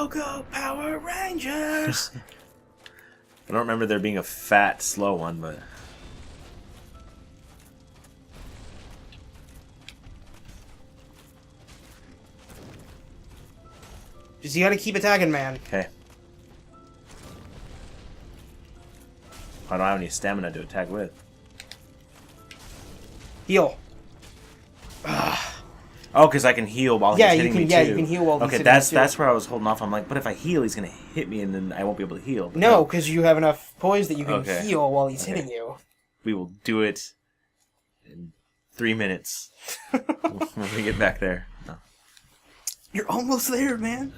Go Power Rangers! I don't remember there being a fat, slow one, but... Just you gotta keep attacking, man. Okay. I don't have any stamina to attack with. Heal. Oh, because I can heal while he's hitting me too. Yeah, you can heal while he's hitting that's you too. that's where I was holding off. I'm like, but if I heal, he's gonna hit me, and then I won't be able to heal. But no, because you have enough poise that you can Okay. heal while he's hitting you. We will do it in 3 minutes when we get back there. No. You're almost there, man.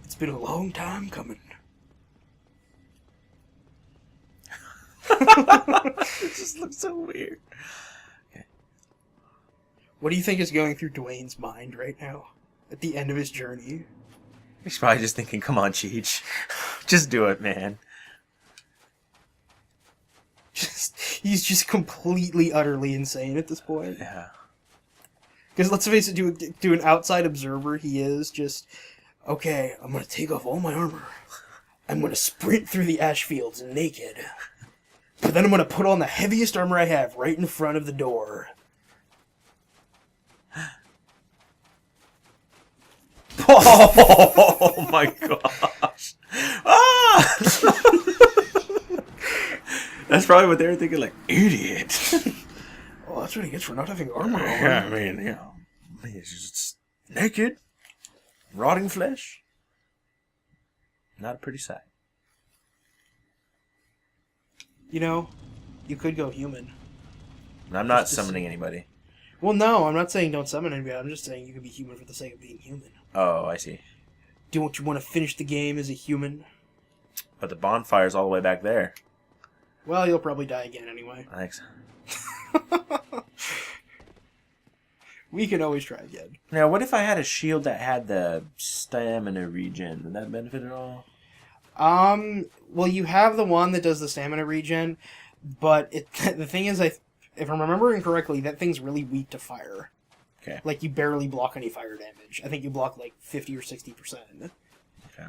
It's been a long time coming. It just looks so weird. Okay. What do you think is going through Dwayne's mind right now? At the end of his journey? He's probably just thinking, come on, Cheech. Just do it, man. He's just completely, utterly insane at this point. Yeah. Because let's face it, to an outside observer, he is just, okay, I'm going to take off all my armor. I'm going to sprint through the ash fields naked. But then I'm going to put on the heaviest armor I have right in front of the door. Oh my gosh. Ah! That's probably what they were thinking, like, idiot. Oh, that's what he gets for not having armor on. Yeah, I mean, you know, he's just naked, rotting flesh. Not a pretty sight. You know, you could go human. And I'm not summoning anybody. Well, no, I'm not saying don't summon anybody. I'm just saying you can be human for the sake of being human. Oh, I see. Don't you want to finish the game as a human? But the bonfire's all the way back there. Well, you'll probably die again anyway. Thanks. We can always try again. Now, what if I had a shield that had the stamina regen? Would that benefit at all? Well, you have the one that does the stamina regen, but the thing is, if I'm remembering correctly, that thing's really weak to fire. Okay. Like, you barely block any fire damage. I think you block, like, 50 or 60%. Okay.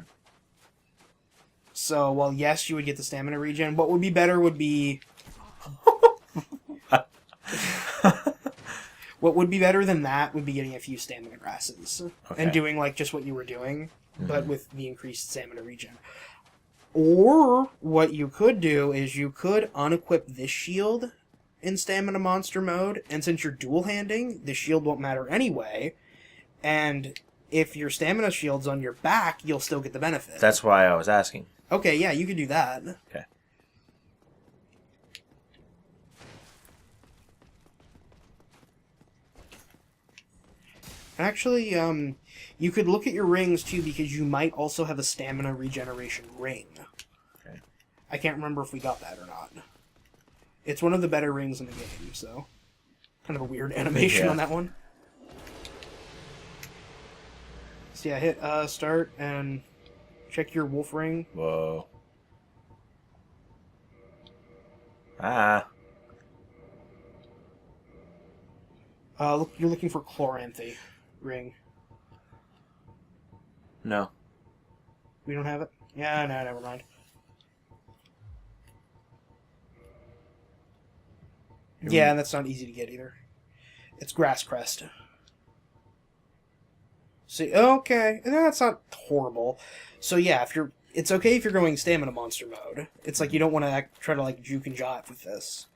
So, well, yes, you would get the stamina regen. What would be better would be... What would be better than that would be getting a few stamina grasses. Okay. And doing, like, just what you were doing, but with the increased stamina regen. Or, what you could do is you could unequip this shield in Stamina Monster mode, and since you're dual-handing, the shield won't matter anyway, and if your stamina shield's on your back, you'll still get the benefit. That's why I was asking. Okay, yeah, you could do that. Okay. Actually, you could look at your rings, too, because you might also have a stamina regeneration ring. Okay. I can't remember if we got that or not. It's one of the better rings in the game, so... Kind of a weird animation on that one. So yeah, hit start and check your wolf ring. Whoa. Ah. Look, you're looking for Chloranthy ring. No. We don't have it? Yeah, no, never mind. Yeah, and that's not easy to get either. It's Grass Crest. See, okay, that's not horrible. So yeah, it's okay if you're going Stamina Monster mode. It's like you don't want to try to like juke and jive with this.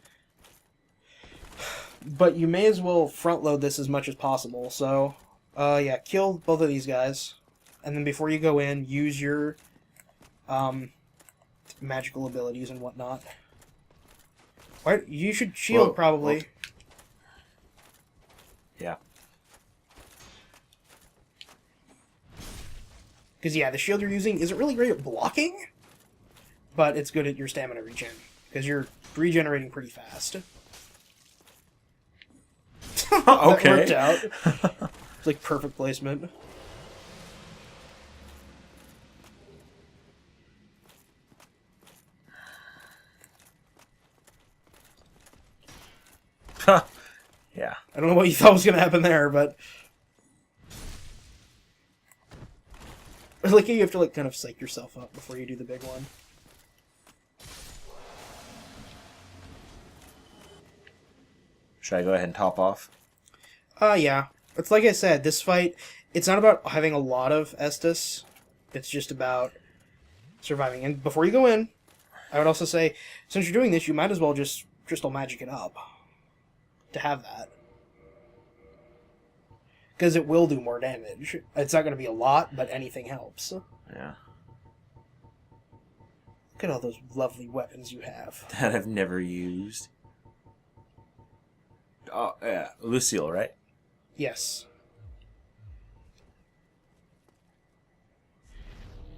But you may as well front load this as much as possible. So, yeah, kill both of these guys, and then before you go in, use your magical abilities and whatnot. What? You should shield, Whoa, probably. whoa. Yeah. Because, yeah, the shield you're using isn't really great at blocking, but it's good at your stamina regen, because you're regenerating pretty fast. Okay. That worked out. It's like perfect placement. Yeah. I don't know what you thought was going to happen there, but... Like, you have to, like, kind of psych yourself up before you do the big one. Should I go ahead and top off? Yeah. It's like I said, this fight, it's not about having a lot of Estus. It's just about surviving. And before you go in, I would also say, since you're doing this, you might as well just crystal magic it up. To have that. Because it will do more damage. It's not going to be a lot, but anything helps. Yeah. Look at all those lovely weapons you have. That I've never used. Oh, yeah. Lucille, right? Yes.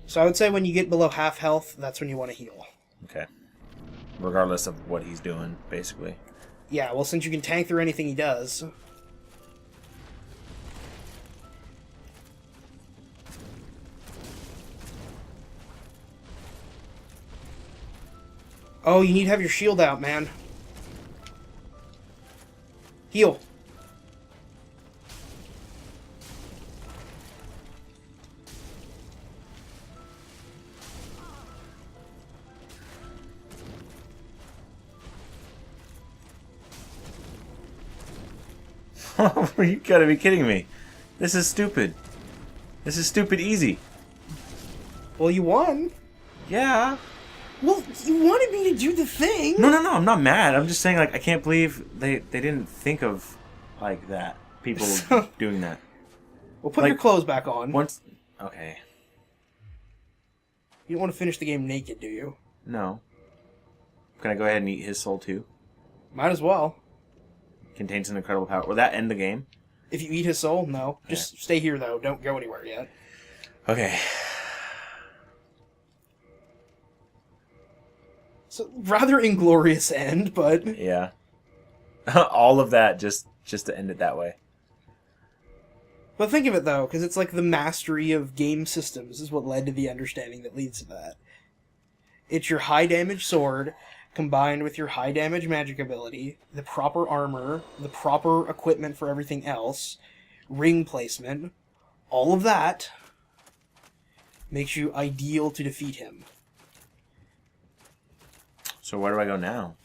So I would say when you get below half health, that's when you want to heal. Okay. Regardless of what he's doing, basically. Yeah, well, since you can tank through anything he does. Oh, you need to have your shield out, man. Heal. You gotta be kidding me. This is stupid. This is stupid easy. Well, you won. Yeah. Well, you wanted me to do the thing. No, I'm not mad. I'm just saying, like, I can't believe they didn't think of, like, that. People doing that. Well, put Like, your clothes back on. Once... Okay. You don't want to finish the game naked, do you? No. Can I go ahead and eat his soul, too? Might as well. Contains an incredible power. Will that end the game? If you eat his soul, no. Just stay here, though. Don't go anywhere yet. Okay. So, rather inglorious end, but... Yeah. All of that just to end it that way. But think of it, though, because it's like the mastery of game systems is what led to the understanding that leads to that. It's your high damage sword, combined with your high damage magic ability, the proper armor, the proper equipment for everything else, ring placement, all of that makes you ideal to defeat him. So where do I go now?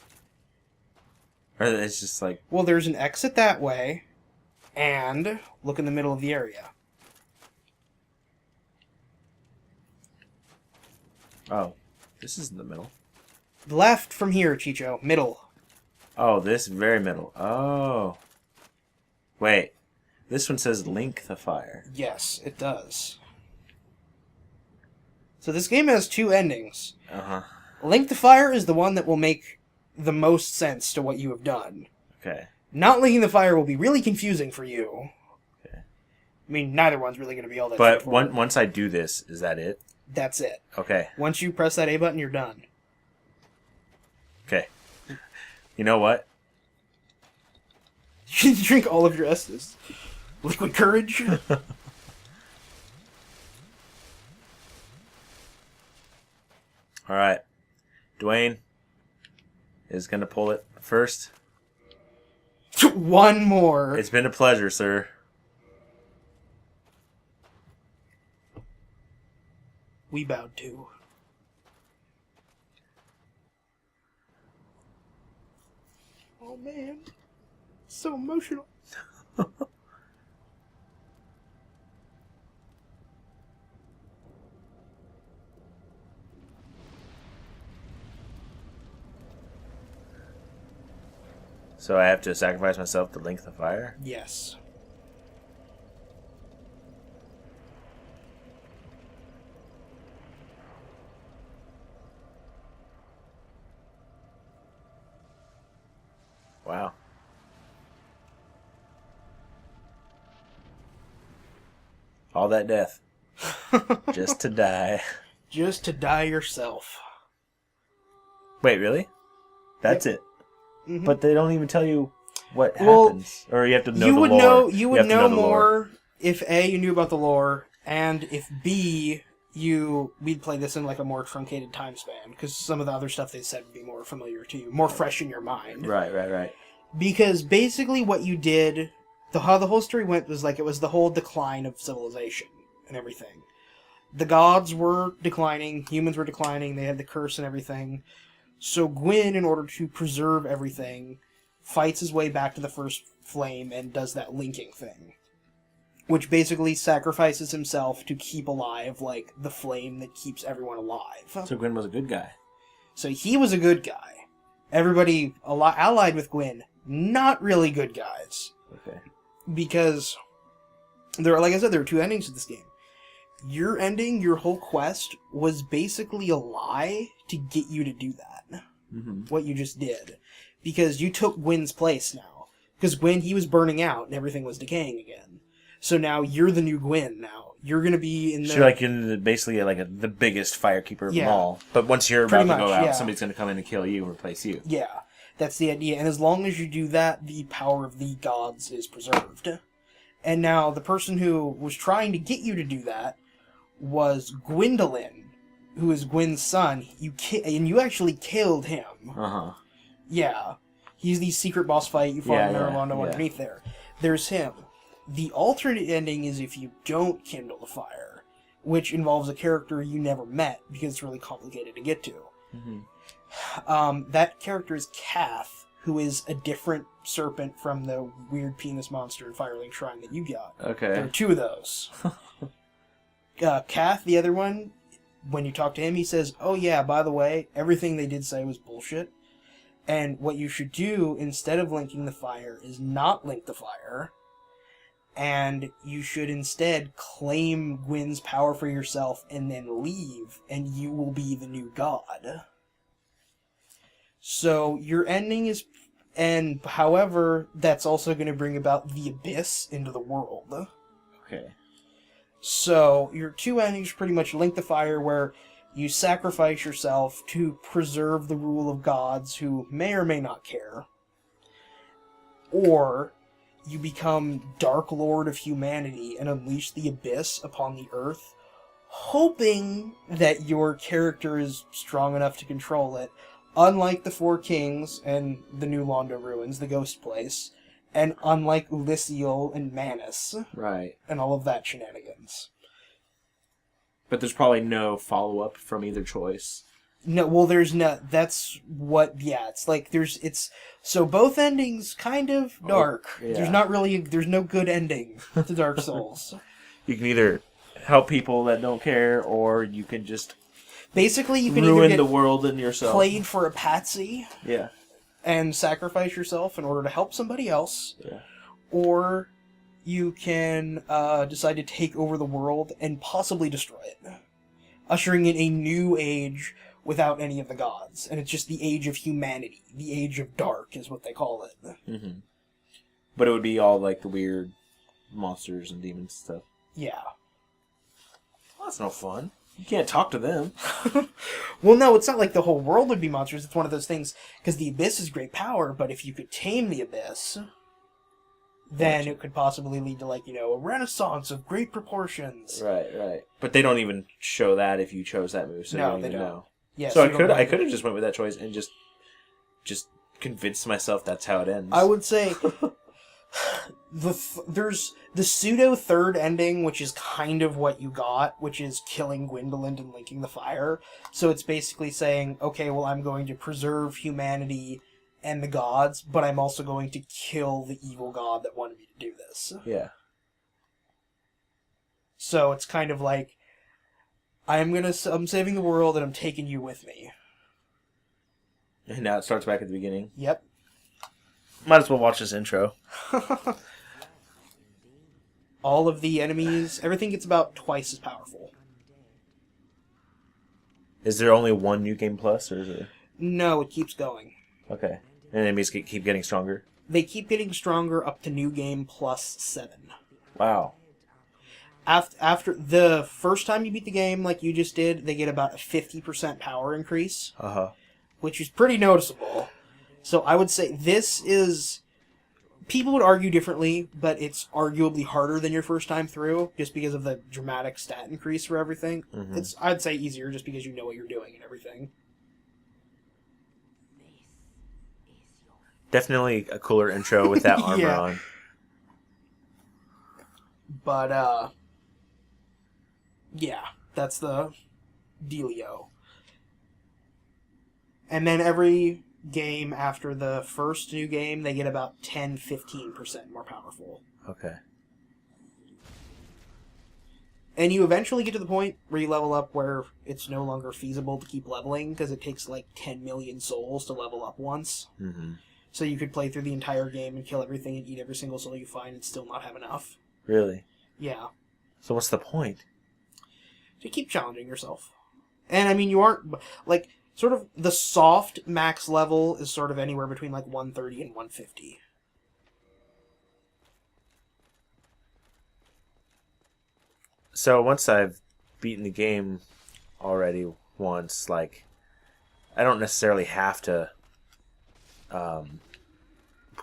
Or it's just like... Well, there's an exit that way, and look in the middle of the area. Oh, this is in the middle. Left from here, Chicho. Middle. Oh, this very middle. Oh. Wait. This one says Link the Fire. Yes, it does. So this game has two endings. Uh-huh. Link the Fire is the one that will make the most sense to what you have done. Okay. Not linking the fire will be really confusing for you. Okay. I mean, neither one's really going to be all that But straightforward. once I do this, is that it? That's it. Okay. Once you press that A button, you're done. Okay. You know what? You drink all of your Estus. Liquid courage. Alright. Dwayne is going to pull it first. One more. It's been a pleasure, sir. We bowed to. Oh man. So emotional. So I have to sacrifice myself to Link the Fire? Yes. Wow. All that death. Just to die. Just to die yourself. Wait, really? That's Yep. it? Mm-hmm. But they don't even tell you what Well, happens. Or you have to know you the would lore. know you would have to know the lore. more if A, you knew about the lore, and if B, we'd play this in like a more truncated time span, because some of the other stuff they said would be more familiar to you, more fresh in your mind. Right. Because basically what you did, how the whole story went was like it was the whole decline of civilization and everything. the gods were declining, humans were declining, they had the curse and everything. So Gwyn, in order to preserve everything, fights his way back to the first flame and does that linking thing. Which basically sacrifices himself to keep alive, like, the flame that keeps everyone alive. So Gwyn was a good guy. So he was a good guy. Everybody allied with Gwyn, not really good guys. Okay. Because, like I said, there are two endings to this game. Your ending, your whole quest, was basically a lie to get you to do that. Mm-hmm. What you just did. Because you took Gwyn's place now. Because Gwyn, he was burning out and everything was decaying again. So now you're the new Gwyn now. You're going to be in the... So you're like basically the biggest firekeeper of them all. But once you're about to go out, somebody's going to come in and kill you and replace you. Yeah, that's the idea. And as long as you do that, the power of the gods is preserved. And now the person who was trying to get you to do that was Gwendolyn, who is Gwyn's son. And you actually killed him. Uh-huh. Yeah. He's the secret boss fight you fought in Nerlondo underneath there. There's him. The alternate ending is if you don't kindle the fire, which involves a character you never met because it's really complicated to get to. Mm-hmm. That character is Kath, who is a different serpent from the weird penis monster in Firelink Shrine that you got. Okay. There are two of those. Kath, the other one, when you talk to him, he says, "Oh yeah, by the way, everything they did say was bullshit. And what you should do instead of linking the fire is not link the fire. And you should instead claim Gwyn's power for yourself and then leave, and you will be the new god." So your ending is... And, however, that's also going to bring about the Abyss into the world. Okay. So your two endings pretty much link the fire, where you sacrifice yourself to preserve the rule of gods who may or may not care. Or... you become Dark Lord of humanity and unleash the Abyss upon the Earth, hoping that your character is strong enough to control it, unlike the Four Kings and the New Londo Ruins, the Ghost Place, and unlike Lysiel and Manus. Right. And all of that shenanigans. But there's probably no follow-up from either choice. No, well, there's no... That's what... Yeah, it's like it's... So both endings kind of dark. Yeah. There's not really... There's no good ending to Dark Souls. You can either help people that don't care, or you can just... Basically, you can ruin either get the world and yourself. Played for a patsy. Yeah. And sacrifice yourself in order to help somebody else. Yeah. Or you can decide to take over the world and possibly destroy it. Ushering in a new age... without any of the gods. And it's just the age of humanity. The age of dark is what they call it. Mm-hmm. But it would be all like the weird monsters and demons and stuff. Yeah. Well, that's no fun. You can't talk to them. Well, no, it's not like the whole world would be monsters. It's one of those things, because the Abyss is great power, but if you could tame the Abyss, then it could possibly lead to, like, a renaissance of great proportions. Right, right. But they don't even show that if you chose that move, so no, you don't they even don't. know. Yeah, so I could have just went with that choice and just convinced myself that's how it ends. I would say there's the pseudo third ending, which is kind of what you got, which is killing Gwendolyn and linking the fire. So it's basically saying, okay, well, I'm going to preserve humanity and the gods, but I'm also going to kill the evil god that wanted me to do this. Yeah. So it's kind of like, I'm saving the world and I'm taking you with me. And now it starts back at the beginning. Yep. Might as well watch this intro. All of the enemies, everything gets about twice as powerful. Is there only one New Game Plus, or is there... No, it keeps going. Okay. And enemies keep getting stronger? They keep getting stronger up to New Game plus 7. Wow. After the first time you beat the game, like you just did, they get about a 50% power increase. Uh-huh. Which is pretty noticeable. So I would say this is... People would argue differently, but it's arguably harder than your first time through, just because of the dramatic stat increase for everything. Mm-hmm. It's, I'd say, easier just because you know what you're doing and everything. Definitely a cooler intro with that armor Yeah. on. But, yeah. That's the dealio. And then every game after the first new game, they get about 10-15% more powerful. Okay. And you eventually get to the point where you level up where it's no longer feasible to keep leveling because it takes like 10 million souls to level up once. Mm-hmm. So you could play through the entire game and kill everything and eat every single soul you find and still not have enough. Really? Yeah. So what's the point? To keep challenging yourself. And I mean, you aren't... Like, sort of the soft max level is sort of anywhere between like 130 and 150. So once I've beaten the game already once, like, I don't necessarily have to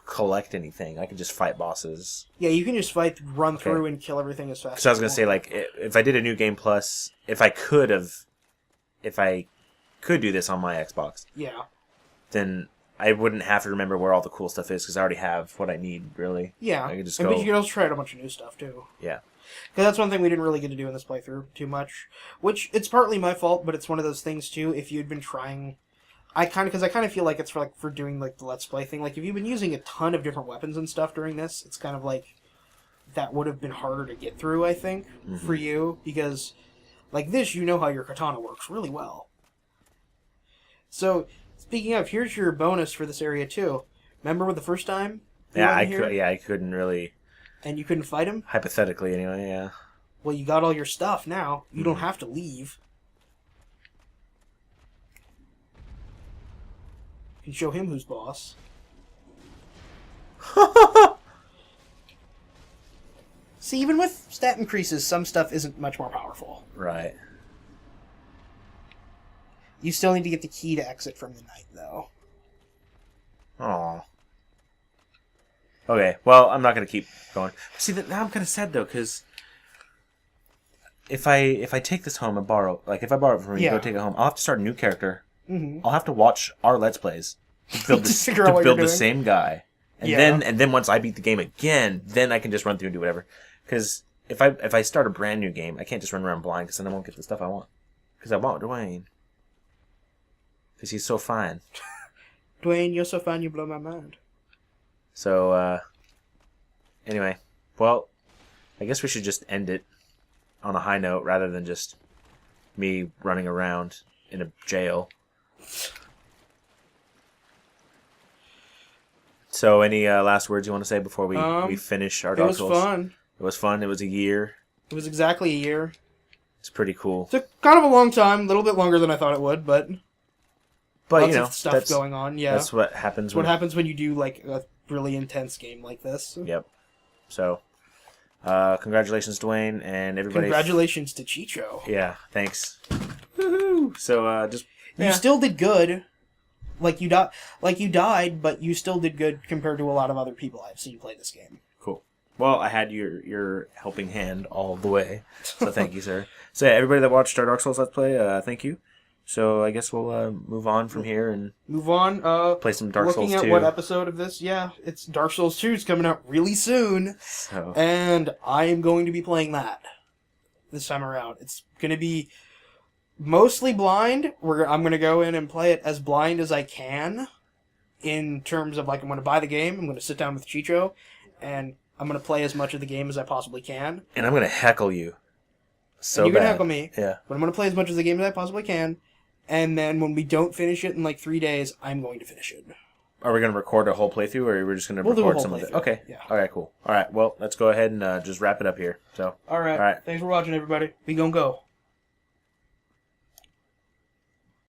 collect anything. I can just fight bosses. Yeah, you can just run through and kill everything as fast as So I was going to say, like, if I did a New Game Plus, if I could do this on my Xbox, yeah, then I wouldn't have to remember where all the cool stuff is because I already have what I need, really. Yeah, I could just but go... you can also try out a bunch of new stuff, too. Yeah. Because that's one thing we didn't really get to do in this playthrough too much. Which, it's partly my fault, but it's one of those things, too, if you'd been trying... Because I kind of feel like it's for doing, like, the Let's Play thing. Like, if you've been using a ton of different weapons and stuff during this, it's kind of like... That would have been harder to get through, I think, for you. Because, like this, you know how your katana works really well. So, speaking of, here's your bonus for this area, too. Remember the first time? I couldn't really... And you couldn't fight him? Hypothetically, anyway, yeah. Well, you got all your stuff now. You don't have to leave. You can show him who's boss. See, even with stat increases, some stuff isn't much more powerful. Right. You still need to get the key to exit from the night, though. Aw. Okay, well, I'm not going to keep going. See, now I'm kind of sad, though, because if I take this home and borrow... Like, if I borrow it from you, go take it home, I'll have to start a new character. Mm-hmm. I'll have to watch our Let's Plays to build, the same guy. And then once I beat the game again, then I can just run through and do whatever. Because if I start a brand new game, I can't just run around blind, because then I won't get the stuff I want. Because I want Dwayne. Because he's so fine. Dwayne, you're so fine, you blow my mind. So, anyway, well, I guess we should just end it on a high note rather than just me running around in a jail. So, any last words you want to say before we finish our Dark Souls? It was fun. It was fun. It was a year. It was exactly a year. It's pretty cool. It took kind of a long time, a little bit longer than I thought it would, but lots of stuff going on. Yeah, that's what happens. What happens when you do like a really intense game like this? Yep. So, congratulations, Dwayne, and everybody. Congratulations to Chicho. Yeah. Thanks. Woohoo! So, you still did good. Like you died, but you still did good compared to a lot of other people I've seen play this game. Cool. Well, I had your helping hand all the way, so thank you, sir. So, yeah, everybody that watched our Dark Souls Let's Play, thank you. So, I guess we'll move on from here and play some Dark Souls 2. Looking at what episode of this, it's Dark Souls 2 is coming out really soon, and I am going to be playing that this time around. It's going to be mostly blind. I'm going to go in and play it as blind as I can, in terms of, like, I'm going to buy the game, I'm going to sit down with Chicho, and I'm going to play as much of the game as I possibly can. And I'm going to heckle you. So and you're going to heckle me. Yeah. But I'm going to play as much of the game as I possibly can. And then when we don't finish it in like 3 days, I'm going to finish it. Are we going to record a whole playthrough, or are we just going to record some of it? Okay. Yeah. All right, cool. All right, well, let's go ahead and just wrap it up here. So. All right. Thanks for watching, everybody. We gonna go.